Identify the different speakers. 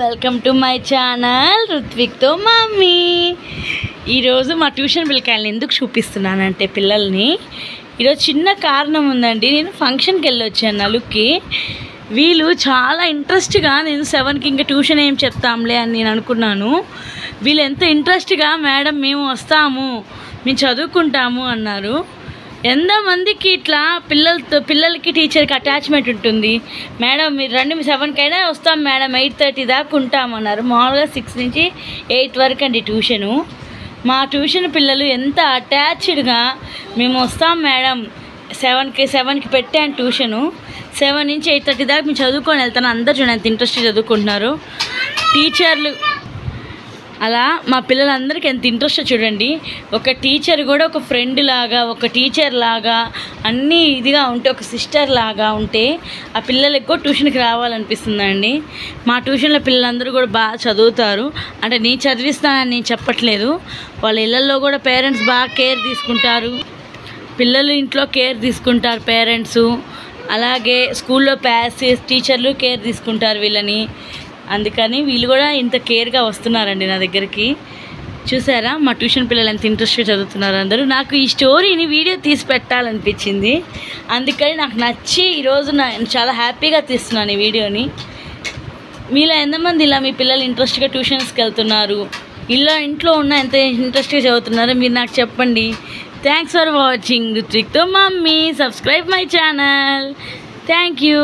Speaker 1: Welcome to my channel రుత్విక్తో మమ్మీ. ఈరోజు మా ట్యూషన్ పిల్లకాయలని ఎందుకు చూపిస్తున్నానంటే పిల్లల్ని ఈరోజు చిన్న కారణం ఉందండి. నేను ఫంక్షన్కి వెళ్ళొచ్చాను నలుగుకి. వీళ్ళు చాలా ఇంట్రెస్ట్గా నేను 7కి ఇంకా ట్యూషన్ ఏం చెప్తాంలే అని నేను అనుకున్నాను. వీళ్ళు ఎంత ఇంట్రెస్ట్గా మేడం మేము వస్తాము, మేము చదువుకుంటాము అన్నారు. ఎంతమందికి ఇట్లా పిల్లలకి టీచర్కి అటాచ్మెంట్ ఉంటుంది. మేడం మీరు రండి, 7కి అయినా వస్తాం మేడం, 8:30 దాకా ఉంటామన్నారు. మామూలుగా 6 నుంచి 8 వరకు అండి ట్యూషను. మా ట్యూషన్ పిల్లలు ఎంత అటాచ్డ్గా మేము వస్తాం మేడం, 7కి పెట్టాను ట్యూషను. 7 నుంచి 8:30 దాకా మేము చదువుకొని వెళ్తాను. అందరూ చూడండి ఎంత ఇంట్రెస్ట్ చదువుకుంటున్నారు. టీచర్లు అలా మా పిల్లలందరికీ ఎంత ఇంట్రెస్ట్ చూడండి. ఒక టీచర్ కూడా ఒక ఫ్రెండ్ లాగా, ఒక టీచర్ లాగా అన్నీ ఇదిగా ఉంటే, ఒక సిస్టర్ లాగా ఉంటే ఆ పిల్లలకి కూడా ట్యూషన్కి రావాలనిపిస్తుందండి. మా ట్యూషన్లో పిల్లలందరూ కూడా బాగా చదువుతారు. అంటే నేను చదివిస్తానని నేను చెప్పట్లేదు. వాళ్ళ ఇళ్ళల్లో కూడా పేరెంట్స్ బాగా కేర్ తీసుకుంటారు. పిల్లలు ఇంట్లో కేర్ తీసుకుంటారు పేరెంట్స్. అలాగే స్కూల్లో టీచర్లు కేర్ తీసుకుంటారు వీళ్ళని. అందుకని వీళ్ళు కూడా ఇంత కేర్గా వస్తున్నారండి నా దగ్గరికి. చూసారా మా ట్యూషన్ పిల్లలు ఎంత ఇంట్రెస్ట్గా చదువుతున్నారు అందరూ. నాకు ఈ స్టోరీని వీడియో తీసి పెట్టాలనిపించింది. అందుకని నాకు నచ్చి ఈరోజు నేను చాలా హ్యాపీగా తీస్తున్నాను ఈ వీడియోని. మీలో ఎంతమంది ఇలా మీ పిల్లలు ఇంట్రెస్ట్గా ట్యూషన్స్కి వెళ్తున్నారు, ఇంట్లో ఉన్న ఎంత ఇంట్రెస్ట్గా చదువుతున్నారో మీరు నాకు చెప్పండి. థ్యాంక్స్ ఫర్ వాచింగ్ రుత్విక్తో మమ్మీ. Subscribe my channel. Thank you.